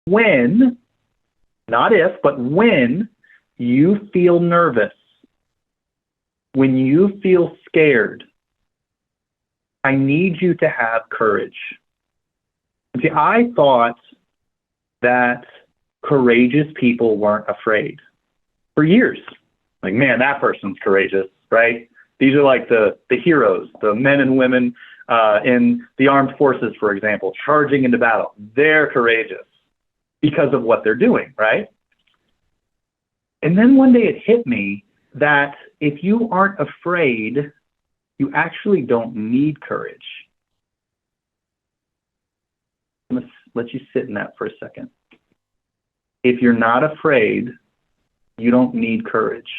when, not if, but when you feel nervous, when you feel scared, I need you to have courage. See, I thought that courageous people weren't afraid for years. Like, man, that person's courageous, right? These are like the heroes, the men and women in the armed forces, for example, charging into battle. They're courageous because of what they're doing, right? And then one day it hit me that if you aren't afraid, you actually don't need courage. Let's let you sit in that for a second. If you're not afraid, you don't need courage.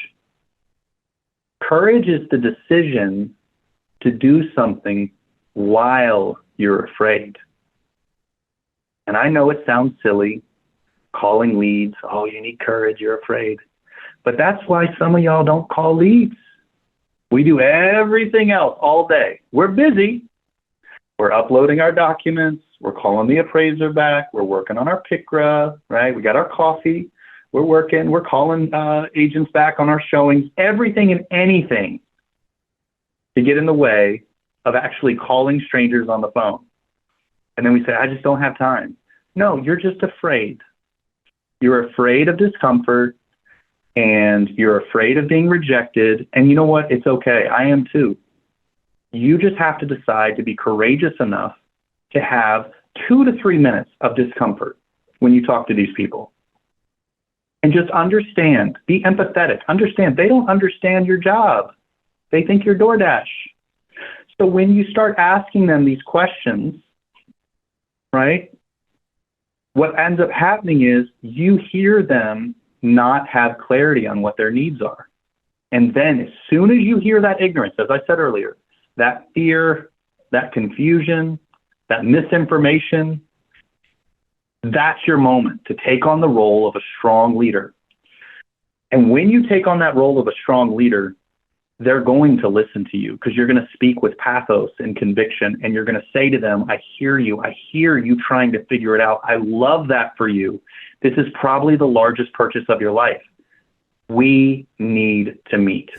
Courage is the decision to do something while you're afraid. And I know it sounds silly, calling leads, oh, you need courage, you're afraid. But that's why some of y'all don't call leads. We do everything else all day. We're busy. We're uploading our documents. We're calling the appraiser back. We're working on our PICRA, right? We got our coffee. We're working. We're calling agents back on our showings. Everything and anything to get in the way of actually calling strangers on the phone. And then we say, I just don't have time. No, you're just afraid. You're afraid of discomfort. And you're afraid of being rejected. And you know what? It's okay. I am too. You just have to decide to be courageous enough to have 2 to 3 minutes of discomfort when you talk to these people. And just understand, be empathetic. Understand, they don't understand your job. They think you're DoorDash. So when you start asking them these questions, right, what ends up happening is you hear them not have clarity on what their needs are. And then as soon as you hear that ignorance, as I said earlier, that fear, that confusion, that misinformation, that's your moment to take on the role of a strong leader. And when you take on that role of a strong leader, they're going to listen to you because you're going to speak with pathos and conviction, and you're going to say to them, I hear you trying to figure it out. I love that for you. This is probably the largest purchase of your life. We need to meet.